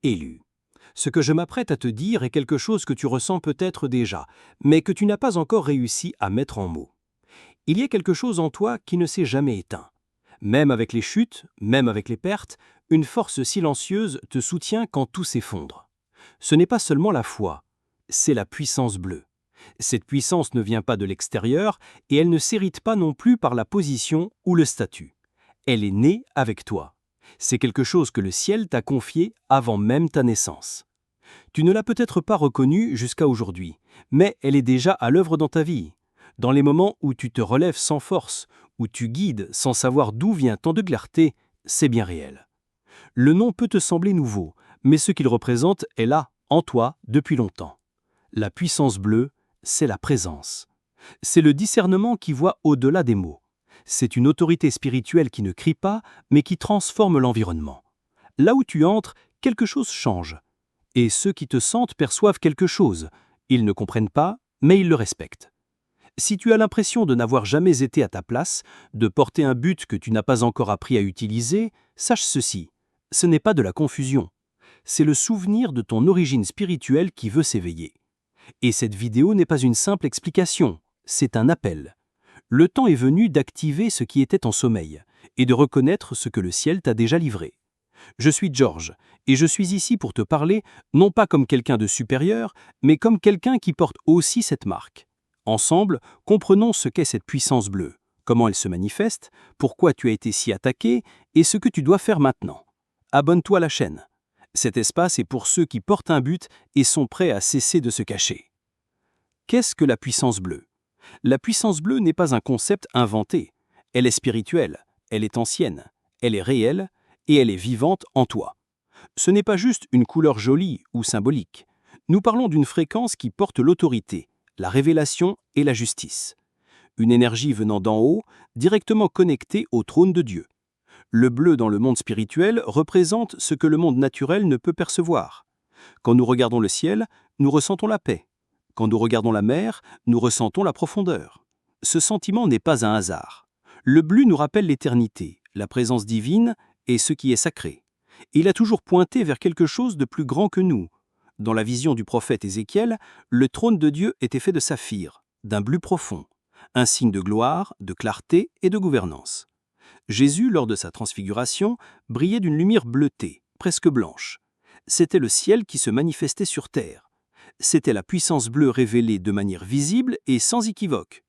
Élu. Ce que je m'apprête à te dire est quelque chose que tu ressens peut-être déjà, mais que tu n'as pas encore réussi à mettre en mots. Il y a quelque chose en toi qui ne s'est jamais éteint. Même avec les chutes, même avec les pertes, une force silencieuse te soutient quand tout s'effondre. Ce n'est pas seulement la foi, c'est la puissance bleue. Cette puissance ne vient pas de l'extérieur et elle ne s'hérite pas non plus par la position ou le statut. Elle est née avec toi. C'est quelque chose que le ciel t'a confié avant même ta naissance. Tu ne l'as peut-être pas reconnue jusqu'à aujourd'hui, mais elle est déjà à l'œuvre dans ta vie. Dans les moments où tu te relèves sans force, où tu guides sans savoir d'où vient tant de clarté, c'est bien réel. Le nom peut te sembler nouveau, mais ce qu'il représente est là, en toi, depuis longtemps. La puissance bleue, c'est la présence. C'est le discernement qui voit au-delà des mots. C'est une autorité spirituelle qui ne crie pas, mais qui transforme l'environnement. Là où tu entres, quelque chose change. Et ceux qui te sentent perçoivent quelque chose. Ils ne comprennent pas, mais ils le respectent. Si tu as l'impression de n'avoir jamais été à ta place, de porter un but que tu n'as pas encore appris à utiliser, sache ceci. Ce n'est pas de la confusion. C'est le souvenir de ton origine spirituelle qui veut s'éveiller. Et cette vidéo n'est pas une simple explication, c'est un appel. Le temps est venu d'activer ce qui était en sommeil et de reconnaître ce que le ciel t'a déjà livré. Je suis George et je suis ici pour te parler non pas comme quelqu'un de supérieur, mais comme quelqu'un qui porte aussi cette marque. Ensemble, comprenons ce qu'est cette puissance bleue, comment elle se manifeste, pourquoi tu as été si attaqué et ce que tu dois faire maintenant. Abonne-toi à la chaîne. Cet espace est pour ceux qui portent un but et sont prêts à cesser de se cacher. Qu'est-ce que la puissance bleue ? La puissance bleue n'est pas un concept inventé. Elle est spirituelle, elle est ancienne, elle est réelle et elle est vivante en toi. Ce n'est pas juste une couleur jolie ou symbolique. Nous parlons d'une fréquence qui porte l'autorité, la révélation et la justice. Une énergie venant d'en haut, directement connectée au trône de Dieu. Le bleu dans le monde spirituel représente ce que le monde naturel ne peut percevoir. Quand nous regardons le ciel, nous ressentons la paix. Quand nous regardons la mer, nous ressentons la profondeur. Ce sentiment n'est pas un hasard. Le bleu nous rappelle l'éternité, la présence divine et ce qui est sacré. Il a toujours pointé vers quelque chose de plus grand que nous. Dans la vision du prophète Ézéchiel, le trône de Dieu était fait de saphir, d'un bleu profond, un signe de gloire, de clarté et de gouvernance. Jésus, lors de sa transfiguration, brillait d'une lumière bleutée, presque blanche. C'était le ciel qui se manifestait sur terre. C'était la puissance bleue révélée de manière visible et sans équivoque.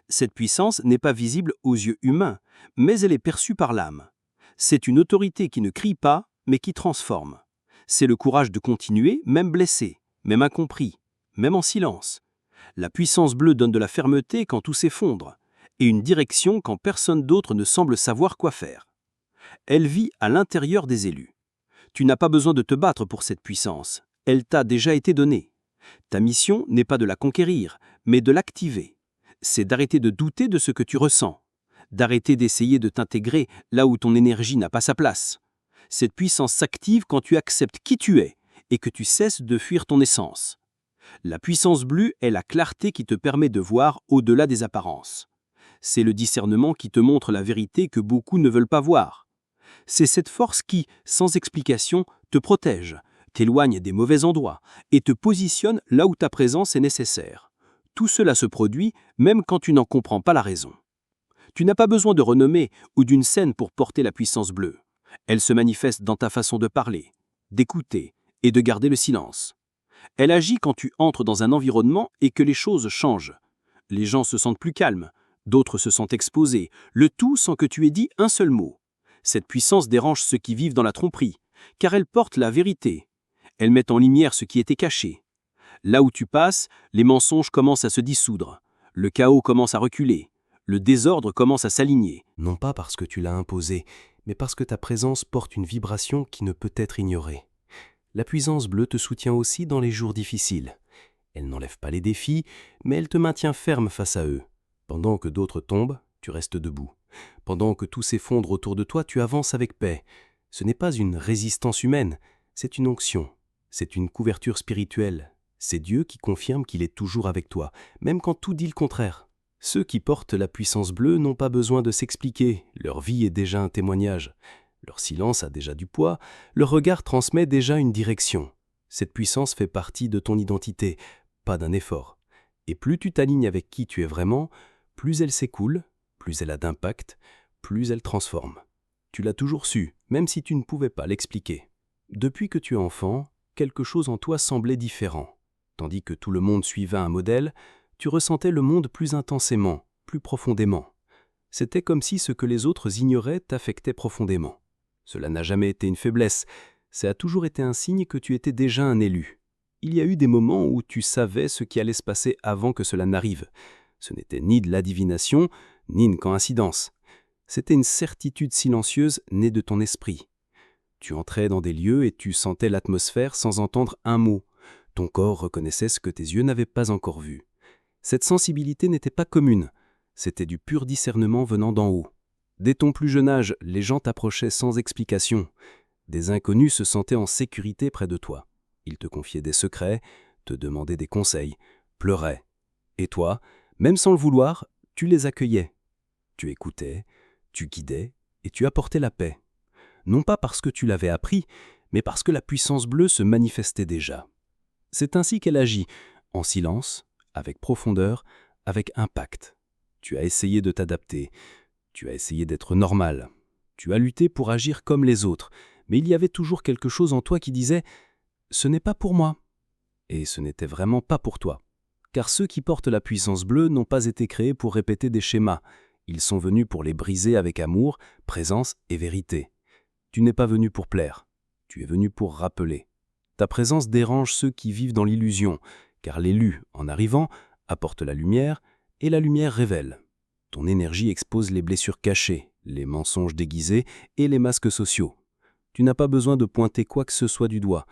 Cette puissance n'est pas visible aux yeux humains, mais elle est perçue par l'âme. C'est une autorité qui ne crie pas, mais qui transforme. C'est le courage de continuer, même blessé, même incompris, même en silence. La puissance bleue donne de la fermeté quand tout s'effondre, et une direction quand personne d'autre ne semble savoir quoi faire. Elle vit à l'intérieur des élus. Tu n'as pas besoin de te battre pour cette puissance, elle t'a déjà été donnée. Ta mission n'est pas de la conquérir, mais de l'activer. C'est d'arrêter de douter de ce que tu ressens, d'arrêter d'essayer de t'intégrer là où ton énergie n'a pas sa place. Cette puissance s'active quand tu acceptes qui tu es et que tu cesses de fuir ton essence. La puissance bleue est la clarté qui te permet de voir au-delà des apparences. C'est le discernement qui te montre la vérité que beaucoup ne veulent pas voir. C'est cette force qui, sans explication, te protège, t'éloigne des mauvais endroits et te positionne là où ta présence est nécessaire. Tout cela se produit même quand tu n'en comprends pas la raison. Tu n'as pas besoin de renommée ou d'une scène pour porter la puissance bleue. Elle se manifeste dans ta façon de parler, d'écouter et de garder le silence. Elle agit quand tu entres dans un environnement et que les choses changent. Les gens se sentent plus calmes, d'autres se sentent exposés, le tout sans que tu aies dit un seul mot. Cette puissance dérange ceux qui vivent dans la tromperie, car elle porte la vérité. Elle met en lumière ce qui était caché. Là où tu passes, les mensonges commencent à se dissoudre, le chaos commence à reculer, le désordre commence à s'aligner. Non pas parce que tu l'as imposé, mais parce que ta présence porte une vibration qui ne peut être ignorée. La puissance bleue te soutient aussi dans les jours difficiles. Elle n'enlève pas les défis, mais elle te maintient ferme face à eux. Pendant que d'autres tombent, tu restes debout. Pendant que tout s'effondre autour de toi, tu avances avec paix. Ce n'est pas une résistance humaine, c'est une onction, c'est une couverture spirituelle. C'est Dieu qui confirme qu'il est toujours avec toi, même quand tout dit le contraire. Ceux qui portent la puissance bleue n'ont pas besoin de s'expliquer, leur vie est déjà un témoignage. Leur silence a déjà du poids, leur regard transmet déjà une direction. Cette puissance fait partie de ton identité, pas d'un effort. Et plus tu t'alignes avec qui tu es vraiment, plus elle s'écoule, plus elle a d'impact, plus elle transforme. Tu l'as toujours su, même si tu ne pouvais pas l'expliquer. Depuis que tu es enfant, quelque chose en toi semblait différent. Tandis que tout le monde suivait un modèle, tu ressentais le monde plus intensément, plus profondément. C'était comme si ce que les autres ignoraient t'affectait profondément. Cela n'a jamais été une faiblesse, ça a toujours été un signe que tu étais déjà un élu. Il y a eu des moments où tu savais ce qui allait se passer avant que cela n'arrive. Ce n'était ni de l'adivination, ni une coïncidence. C'était une certitude silencieuse née de ton esprit. Tu entrais dans des lieux et tu sentais l'atmosphère sans entendre un mot. Ton corps reconnaissait ce que tes yeux n'avaient pas encore vu. Cette sensibilité n'était pas commune. C'était du pur discernement venant d'en haut. Dès ton plus jeune âge, les gens t'approchaient sans explication. Des inconnus se sentaient en sécurité près de toi. Ils te confiaient des secrets, te demandaient des conseils, pleuraient. Et toi, même sans le vouloir, tu les accueillais. Tu écoutais, tu guidais et tu apportais la paix. Non pas parce que tu l'avais appris, mais parce que la puissance bleue se manifestait déjà. C'est ainsi qu'elle agit, en silence, avec profondeur, avec impact. Tu as essayé de t'adapter, tu as essayé d'être normal, tu as lutté pour agir comme les autres, mais il y avait toujours quelque chose en toi qui disait « ce n'est pas pour moi ». Et ce n'était vraiment pas pour toi. Car ceux qui portent la puissance bleue n'ont pas été créés pour répéter des schémas. Ils sont venus pour les briser avec amour, présence et vérité. Tu n'es pas venu pour plaire, tu es venu pour rappeler. Ta présence dérange ceux qui vivent dans l'illusion, car l'élu, en arrivant, apporte la lumière, et la lumière révèle. Ton énergie expose les blessures cachées, les mensonges déguisés et les masques sociaux. Tu n'as pas besoin de pointer quoi que ce soit du doigt.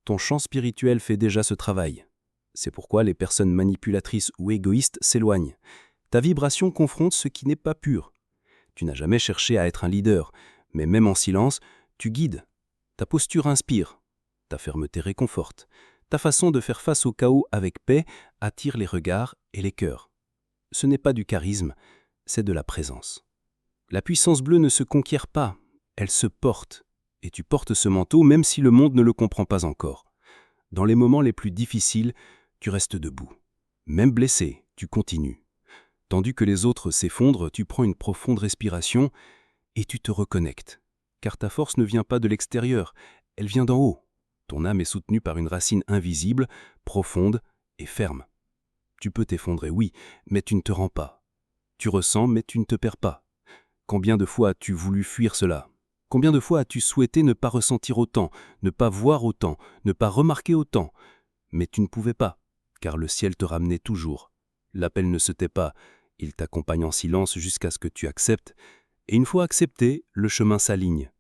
Ton champ spirituel fait déjà ce travail. C'est pourquoi les personnes manipulatrices ou égoïstes s'éloignent. Ta vibration confronte ce qui n'est pas pur. Tu n'as jamais cherché à être un leader, mais même en silence, tu guides. Ta posture inspire. Ta fermeté réconforte. Ta façon de faire face au chaos avec paix attire les regards et les cœurs. Ce n'est pas du charisme, c'est de la présence. La puissance bleue ne se conquiert pas, elle se porte. Et tu portes ce manteau même si le monde ne le comprend pas encore. Dans les moments les plus difficiles, tu restes debout. Même blessé, tu continues. Tandis que les autres s'effondrent, tu prends une profonde respiration et tu te reconnectes. Car ta force ne vient pas de l'extérieur, elle vient d'en haut. Ton âme est soutenue par une racine invisible, profonde et ferme. Tu peux t'effondrer, oui, mais tu ne te rends pas. Tu ressens, mais tu ne te perds pas. Combien de fois as-tu voulu fuir cela ? Combien de fois as-tu souhaité ne pas ressentir autant, ne pas voir autant, ne pas remarquer autant ? Mais tu ne pouvais pas, car le ciel te ramenait toujours. L'appel ne se tait pas, il t'accompagne en silence jusqu'à ce que tu acceptes, et une fois accepté, le chemin s'aligne.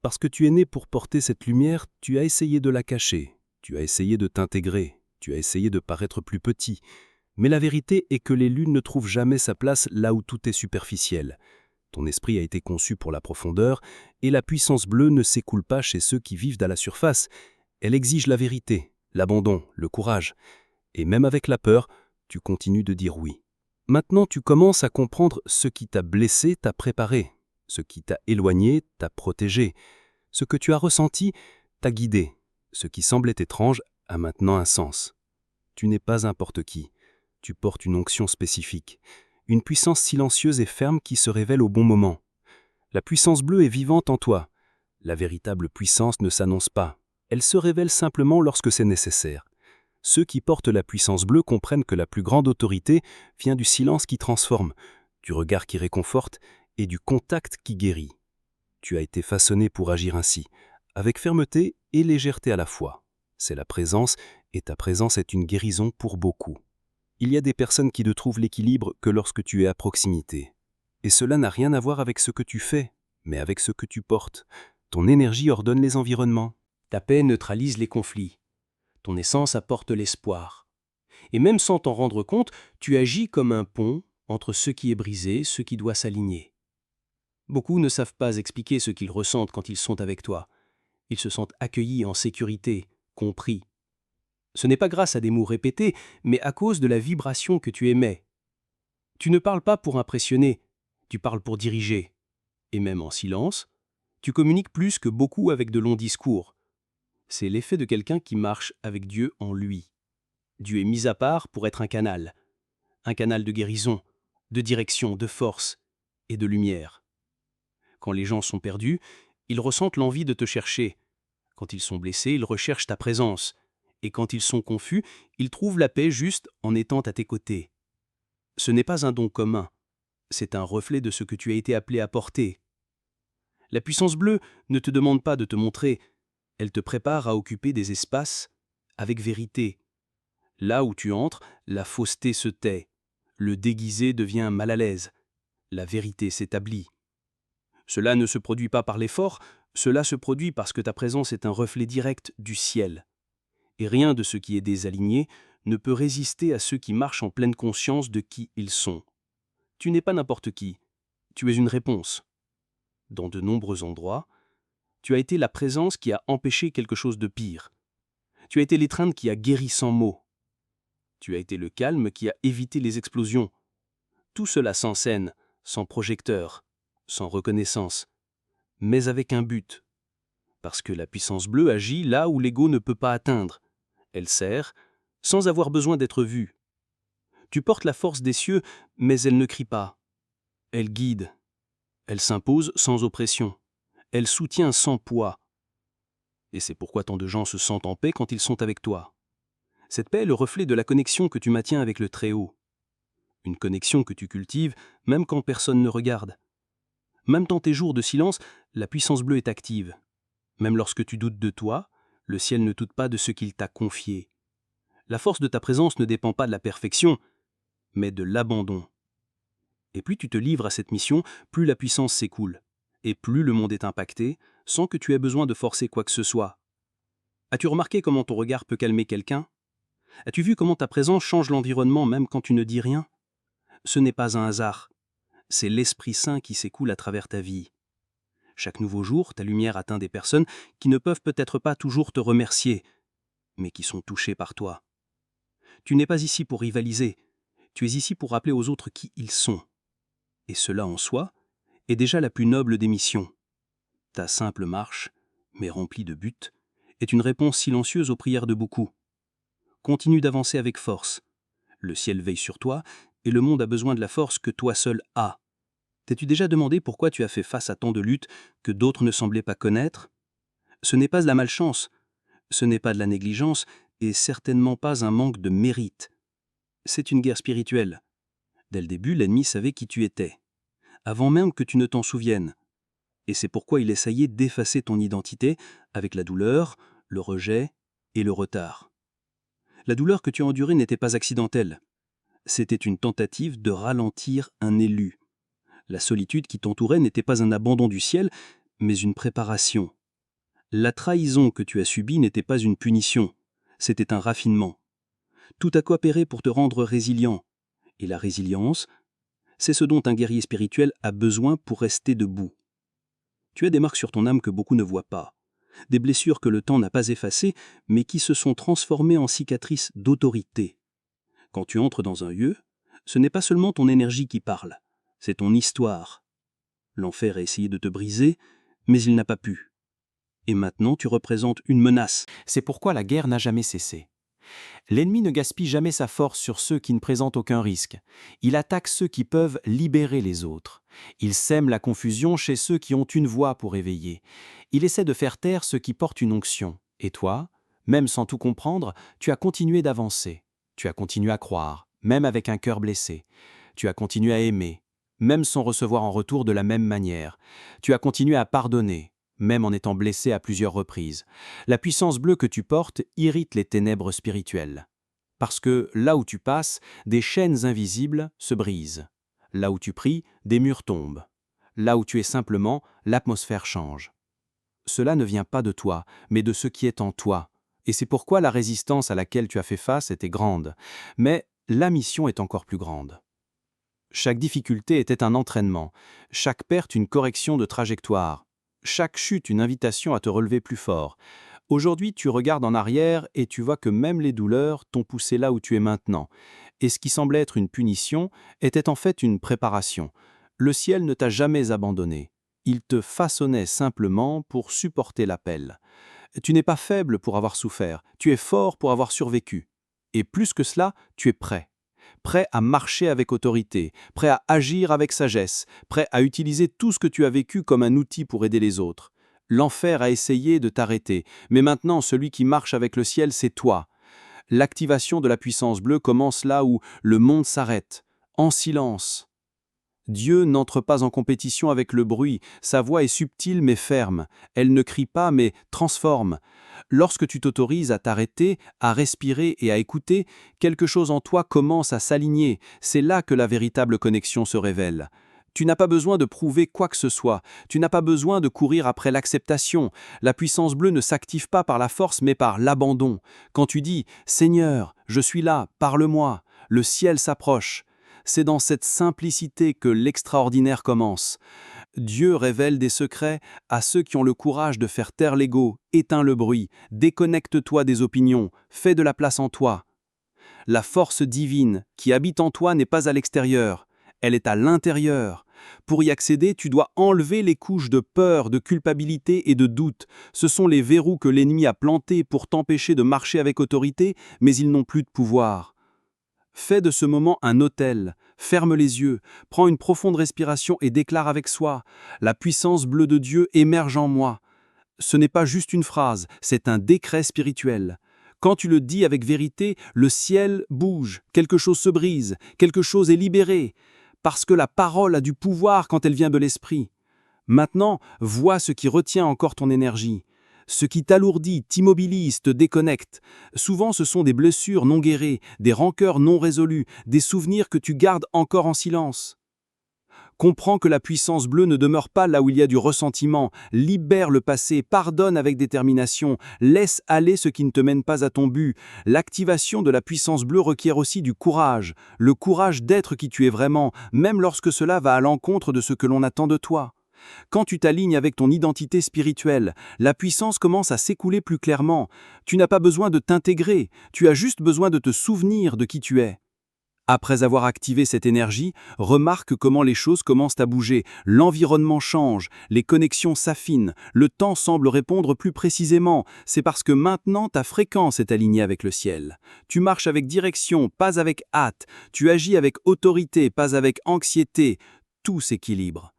Parce que tu es né pour porter cette lumière, tu as essayé de la cacher, tu as essayé de t'intégrer, tu as essayé de paraître plus petit. Mais la vérité est que l'élu ne trouve jamais sa place là où tout est superficiel. Ton esprit a été conçu pour la profondeur, et la puissance bleue ne s'écoule pas chez ceux qui vivent à la surface. Elle exige la vérité, l'abandon, le courage. Et même avec la peur, tu continues de dire oui. Maintenant, tu commences à comprendre ce qui t'a blessé t'a préparé, ce qui t'a éloigné t'a protégé, ce que tu as ressenti t'a guidé, ce qui semblait étrange a maintenant un sens. Tu n'es pas n'importe qui, tu portes une onction spécifique. Une puissance silencieuse et ferme qui se révèle au bon moment. La puissance bleue est vivante en toi. La véritable puissance ne s'annonce pas. Elle se révèle simplement lorsque c'est nécessaire. Ceux qui portent la puissance bleue comprennent que la plus grande autorité vient du silence qui transforme, du regard qui réconforte et du contact qui guérit. Tu as été façonné pour agir ainsi, avec fermeté et légèreté à la fois. C'est la présence, et ta présence est une guérison pour beaucoup. Il y a des personnes qui ne trouvent l'équilibre que lorsque tu es à proximité. Et cela n'a rien à voir avec ce que tu fais, mais avec ce que tu portes. Ton énergie ordonne les environnements. Ta paix neutralise les conflits. Ton essence apporte l'espoir. Et même sans t'en rendre compte, tu agis comme un pont entre ce qui est brisé et ce qui doit s'aligner. Beaucoup ne savent pas expliquer ce qu'ils ressentent quand ils sont avec toi. Ils se sentent accueillis en sécurité, compris. Ce n'est pas grâce à des mots répétés, mais à cause de la vibration que tu émets. Tu ne parles pas pour impressionner, tu parles pour diriger. Et même en silence, Tu communiques plus que beaucoup avec de longs discours. C'est l'effet de quelqu'un qui marche avec Dieu en lui. Dieu est mis à part pour être un canal de guérison, de direction, de force et de lumière. Quand les gens sont perdus, ils ressentent l'envie de te chercher. Quand ils sont blessés, ils recherchent ta présence. Et quand ils sont confus, ils trouvent la paix juste en étant à tes côtés. Ce n'est pas un don commun, c'est un reflet de ce que tu as été appelé à porter. La puissance bleue ne te demande pas de te montrer, elle te prépare à occuper des espaces avec vérité. Là où tu entres, la fausseté se tait, le déguisé devient mal à l'aise, la vérité s'établit. Cela ne se produit pas par l'effort, cela se produit parce que ta présence est un reflet direct du ciel. Et rien de ce qui est désaligné ne peut résister à ceux qui marchent en pleine conscience de qui ils sont. Tu n'es pas n'importe qui, tu es une réponse. Dans de nombreux endroits, tu as été la présence qui a empêché quelque chose de pire. Tu as été l'étreinte qui a guéri sans mots. Tu as été le calme qui a évité les explosions. Tout cela sans scène, sans projecteur, sans reconnaissance, mais avec un but. Parce que la puissance bleue agit là où l'ego ne peut pas atteindre. Elle sert, sans avoir besoin d'être vue. Tu portes la force des cieux, mais elle ne crie pas. Elle guide. Elle s'impose sans oppression. Elle soutient sans poids. Et c'est pourquoi tant de gens se sentent en paix quand ils sont avec toi. Cette paix est le reflet de la connexion que tu maintiens avec le Très-Haut. Une connexion que tu cultives même quand personne ne regarde. Même dans tes jours de silence, la puissance bleue est active. Même lorsque tu doutes de toi, le ciel ne doute pas de ce qu'il t'a confié. La force de ta présence ne dépend pas de la perfection, mais de l'abandon. Et plus tu te livres à cette mission, plus la puissance s'écoule, et plus le monde est impacté, sans que tu aies besoin de forcer quoi que ce soit. As-tu remarqué comment ton regard peut calmer quelqu'un? As-tu vu comment ta présence change l'environnement même quand tu ne dis rien? Ce n'est pas un hasard, c'est l'Esprit Saint qui s'écoule à travers ta vie. Chaque nouveau jour, ta lumière atteint des personnes qui ne peuvent peut-être pas toujours te remercier, mais qui sont touchées par toi. Tu n'es pas ici pour rivaliser, tu es ici pour rappeler aux autres qui ils sont. Et cela en soi est déjà la plus noble des missions. Ta simple marche, mais remplie de buts, est une réponse silencieuse aux prières de beaucoup. Continue d'avancer avec force. Le ciel veille sur toi et le monde a besoin de la force que toi seul as. T'es-tu déjà demandé pourquoi tu as fait face à tant de luttes que d'autres ne semblaient pas connaître? Ce n'est pas de la malchance, ce n'est pas de la négligence et certainement pas un manque de mérite. C'est une guerre spirituelle. Dès le début, l'ennemi savait qui tu étais, avant même que tu ne t'en souviennes. Et c'est pourquoi il essayait d'effacer ton identité avec la douleur, le rejet et le retard. La douleur que tu as endurée n'était pas accidentelle. C'était une tentative de ralentir un élu. La solitude qui t'entourait n'était pas un abandon du ciel, mais une préparation. La trahison que tu as subie n'était pas une punition, c'était un raffinement. Tout a coopéré pour te rendre résilient. Et la résilience, c'est ce dont un guerrier spirituel a besoin pour rester debout. Tu as des marques sur ton âme que beaucoup ne voient pas. Des blessures que le temps n'a pas effacées, mais qui se sont transformées en cicatrices d'autorité. Quand tu entres dans un lieu, ce n'est pas seulement ton énergie qui parle, c'est ton histoire. L'enfer a essayé de te briser, mais il n'a pas pu. Et maintenant, tu représentes une menace. C'est pourquoi la guerre n'a jamais cessé. L'ennemi ne gaspille jamais sa force sur ceux qui ne présentent aucun risque. Il attaque ceux qui peuvent libérer les autres. Il sème la confusion chez ceux qui ont une voix pour éveiller. Il essaie de faire taire ceux qui portent une onction. Et toi, même sans tout comprendre, tu as continué d'avancer. Tu as continué à croire, même avec un cœur blessé. Tu as continué à aimer, même sans recevoir en retour de la même manière. Tu as continué à pardonner, même en étant blessé à plusieurs reprises. La puissance bleue que tu portes irrite les ténèbres spirituelles. Parce que là où tu passes, des chaînes invisibles se brisent. Là où tu pries, des murs tombent. Là où tu es simplement, l'atmosphère change. Cela ne vient pas de toi, mais de ce qui est en toi. Et c'est pourquoi la résistance à laquelle tu as fait face était grande. Mais la mission est encore plus grande. Chaque difficulté était un entraînement, chaque perte une correction de trajectoire, chaque chute une invitation à te relever plus fort. Aujourd'hui, tu regardes en arrière et tu vois que même les douleurs t'ont poussé là où tu es maintenant. Et ce qui semblait être une punition était en fait une préparation. Le ciel ne t'a jamais abandonné. Il te façonnait simplement pour supporter l'appel. Tu n'es pas faible pour avoir souffert, tu es fort pour avoir survécu. Et plus que cela, tu es prêt. Prêt à marcher avec autorité, prêt à agir avec sagesse, prêt à utiliser tout ce que tu as vécu comme un outil pour aider les autres. L'enfer a essayé de t'arrêter, mais maintenant celui qui marche avec le ciel, c'est toi. L'activation de la puissance bleue commence là où le monde s'arrête, en silence. Dieu n'entre pas en compétition avec le bruit, sa voix est subtile mais ferme, elle ne crie pas mais transforme. Lorsque tu t'autorises à t'arrêter, à respirer et à écouter, quelque chose en toi commence à s'aligner, c'est là que la véritable connexion se révèle. Tu n'as pas besoin de prouver quoi que ce soit, tu n'as pas besoin de courir après l'acceptation. La puissance bleue ne s'active pas par la force mais par l'abandon. Quand tu dis « Seigneur, je suis là, parle-moi », le ciel s'approche. C'est dans cette simplicité que l'extraordinaire commence. Dieu révèle des secrets à ceux qui ont le courage de faire taire l'ego, éteins le bruit, déconnecte-toi des opinions, fais de la place en toi. La force divine qui habite en toi n'est pas à l'extérieur, elle est à l'intérieur. Pour y accéder, tu dois enlever les couches de peur, de culpabilité et de doute. Ce sont les verrous que l'ennemi a plantés pour t'empêcher de marcher avec autorité, mais ils n'ont plus de pouvoir. Fais de ce moment un autel, ferme les yeux, prends une profonde respiration et déclare avec soi « La puissance bleue de Dieu émerge en moi ». Ce n'est pas juste une phrase, c'est un décret spirituel. Quand tu le dis avec vérité, le ciel bouge, quelque chose se brise, quelque chose est libéré, parce que la parole a du pouvoir quand elle vient de l'esprit. Maintenant, vois ce qui retient encore ton énergie. Ce qui t'alourdit, t'immobilise, te déconnecte. Souvent, ce sont des blessures non guéries, des rancœurs non résolues, des souvenirs que tu gardes encore en silence. Comprends que la puissance bleue ne demeure pas là où il y a du ressentiment. Libère le passé, pardonne avec détermination, laisse aller ce qui ne te mène pas à ton but. L'activation de la puissance bleue requiert aussi du courage, le courage d'être qui tu es vraiment, même lorsque cela va à l'encontre de ce que l'on attend de toi. Quand tu t'alignes avec ton identité spirituelle, la puissance commence à s'écouler plus clairement. Tu n'as pas besoin de t'intégrer, tu as juste besoin de te souvenir de qui tu es. Après avoir activé cette énergie, remarque comment les choses commencent à bouger, l'environnement change, les connexions s'affinent, le temps semble répondre plus précisément. C'est parce que maintenant ta fréquence est alignée avec le ciel. Tu marches avec direction, pas avec hâte. Tu agis avec autorité, pas avec anxiété. Tout s'équilibre.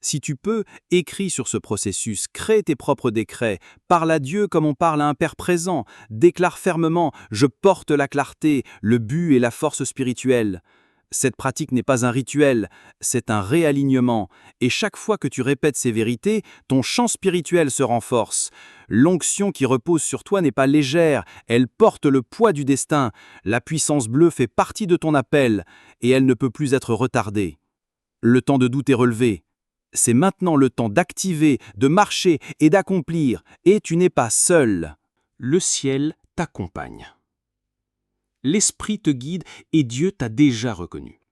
Si tu peux, écris sur ce processus, crée tes propres décrets, parle à Dieu comme on parle à un Père présent, déclare fermement « Je porte la clarté, le but et la force spirituelle ». Cette pratique n'est pas un rituel, c'est un réalignement, et chaque fois que tu répètes ces vérités, ton champ spirituel se renforce. L'onction qui repose sur toi n'est pas légère, elle porte le poids du destin. La puissance bleue fait partie de ton appel, et elle ne peut plus être retardée. Le temps de doute est relevé. C'est maintenant le temps d'activer, de marcher et d'accomplir, et tu n'es pas seul. Le ciel t'accompagne. L'esprit te guide et Dieu t'a déjà reconnu.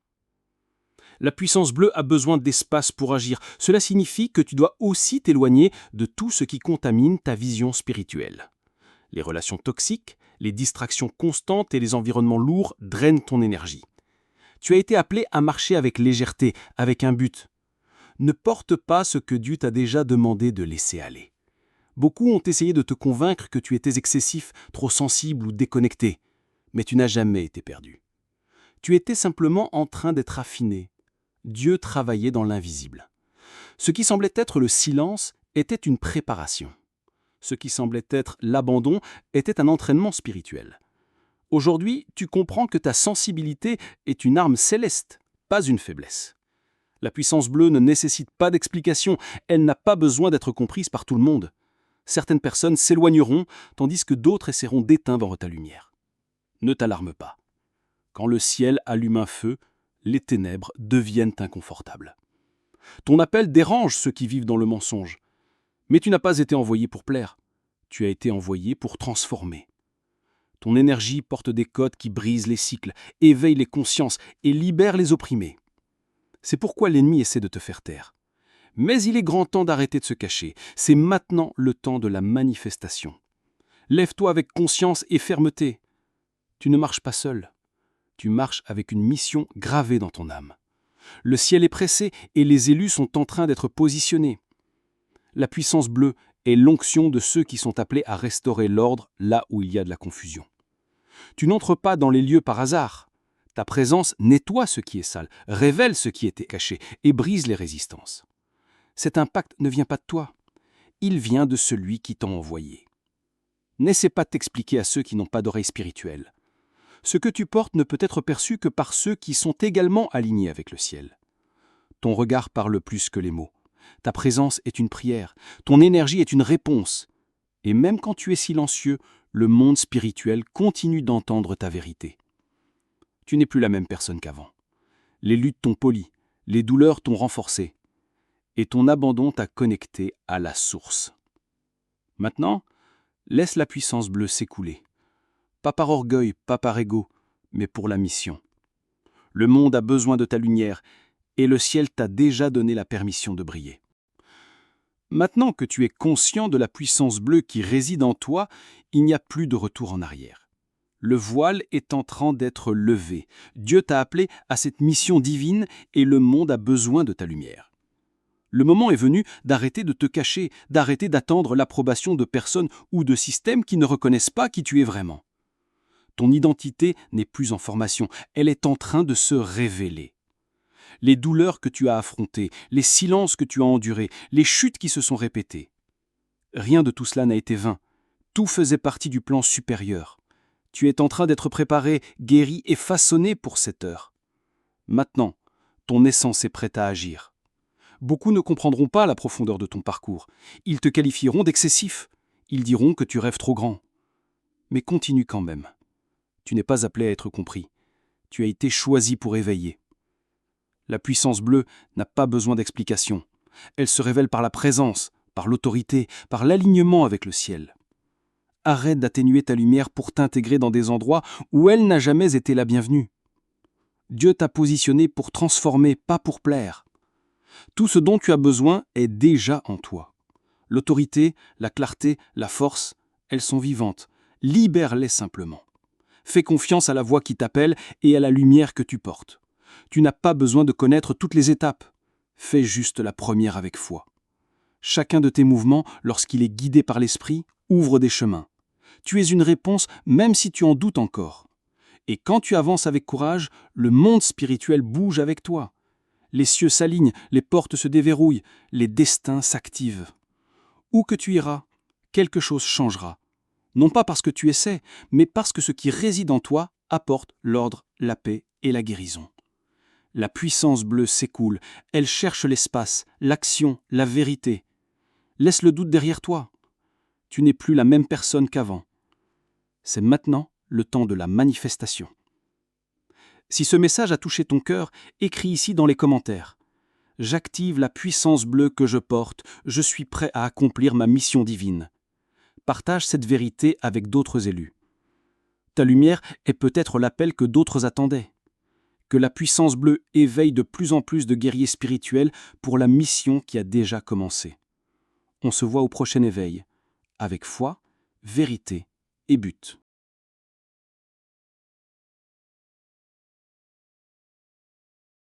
La puissance bleue a besoin d'espace pour agir. Cela signifie que tu dois aussi t'éloigner de tout ce qui contamine ta vision spirituelle. Les relations toxiques, les distractions constantes et les environnements lourds drainent ton énergie. Tu as été appelé à marcher avec légèreté, avec un but. Ne porte pas ce que Dieu t'a déjà demandé de laisser aller. Beaucoup ont essayé de te convaincre que tu étais excessif, trop sensible ou déconnecté, mais tu n'as jamais été perdu. Tu étais simplement en train d'être affiné. Dieu travaillait dans l'invisible. Ce qui semblait être le silence était une préparation. Ce qui semblait être l'abandon était un entraînement spirituel. Aujourd'hui, tu comprends que ta sensibilité est une arme céleste, pas une faiblesse. La puissance bleue ne nécessite pas d'explication, elle n'a pas besoin d'être comprise par tout le monde. Certaines personnes s'éloigneront, tandis que d'autres essaieront d'éteindre ta lumière. Ne t'alarme pas. Quand le ciel allume un feu, les ténèbres deviennent inconfortables. Ton appel dérange ceux qui vivent dans le mensonge. Mais tu n'as pas été envoyé pour plaire. Tu as été envoyé pour transformer. Ton énergie porte des codes qui brisent les cycles, éveillent les consciences et libèrent les opprimés. C'est pourquoi l'ennemi essaie de te faire taire. Mais il est grand temps d'arrêter de se cacher. C'est maintenant le temps de la manifestation. Lève-toi avec conscience et fermeté. Tu ne marches pas seul. Tu marches avec une mission gravée dans ton âme. Le ciel est pressé et les élus sont en train d'être positionnés. La puissance bleue est l'onction de ceux qui sont appelés à restaurer l'ordre là où il y a de la confusion. Tu n'entres pas dans les lieux par hasard. Ta présence nettoie ce qui est sale, révèle ce qui était caché et brise les résistances. Cet impact ne vient pas de toi. Il vient de celui qui t'a envoyé. N'essaie pas de t'expliquer à ceux qui n'ont pas d'oreille spirituelle. Ce que tu portes ne peut être perçu que par ceux qui sont également alignés avec le ciel. Ton regard parle plus que les mots. Ta présence est une prière. Ton énergie est une réponse. Et même quand tu es silencieux, le monde spirituel continue d'entendre ta vérité. Tu n'es plus la même personne qu'avant. Les luttes t'ont poli, les douleurs t'ont renforcé, et ton abandon t'a connecté à la source. Maintenant, laisse la puissance bleue s'écouler. Pas par orgueil, pas par ego, mais pour la mission. Le monde a besoin de ta lumière, et le ciel t'a déjà donné la permission de briller. Maintenant que tu es conscient de la puissance bleue qui réside en toi, il n'y a plus de retour en arrière. Le voile est en train d'être levé. Dieu t'a appelé à cette mission divine et le monde a besoin de ta lumière. Le moment est venu d'arrêter de te cacher, d'arrêter d'attendre l'approbation de personnes ou de systèmes qui ne reconnaissent pas qui tu es vraiment. Ton identité n'est plus en formation, elle est en train de se révéler. Les douleurs que tu as affrontées, les silences que tu as endurés, les chutes qui se sont répétées. Rien de tout cela n'a été vain. Tout faisait partie du plan supérieur. Tu es en train d'être préparé, guéri et façonné pour cette heure. Maintenant, ton essence est prête à agir. Beaucoup ne comprendront pas la profondeur de ton parcours. Ils te qualifieront d'excessif. Ils diront que tu rêves trop grand. Mais continue quand même. Tu n'es pas appelé à être compris. Tu as été choisi pour éveiller. La puissance bleue n'a pas besoin d'explication. Elle se révèle par la présence, par l'autorité, par l'alignement avec le ciel. Arrête d'atténuer ta lumière pour t'intégrer dans des endroits où elle n'a jamais été la bienvenue. Dieu t'a positionné pour transformer, pas pour plaire. Tout ce dont tu as besoin est déjà en toi. L'autorité, la clarté, la force, elles sont vivantes. Libère-les simplement. Fais confiance à la voix qui t'appelle et à la lumière que tu portes. Tu n'as pas besoin de connaître toutes les étapes. Fais juste la première avec foi. Chacun de tes mouvements, lorsqu'il est guidé par l'esprit, ouvre des chemins. Tu es une réponse même si tu en doutes encore. Et quand tu avances avec courage, le monde spirituel bouge avec toi. Les cieux s'alignent, les portes se déverrouillent, les destins s'activent. Où que tu iras, quelque chose changera. Non pas parce que tu essaies, mais parce que ce qui réside en toi apporte l'ordre, la paix et la guérison. La puissance bleue s'écoule, elle cherche l'espace, l'action, la vérité. Laisse le doute derrière toi. Tu n'es plus la même personne qu'avant. C'est maintenant le temps de la manifestation. Si ce message a touché ton cœur, écris ici dans les commentaires. J'active la puissance bleue que je porte, je suis prêt à accomplir ma mission divine. Partage cette vérité avec d'autres élus. Ta lumière est peut-être l'appel que d'autres attendaient. Que la puissance bleue éveille de plus en plus de guerriers spirituels pour la mission qui a déjà commencé. On se voit au prochain éveil, avec foi, vérité et but.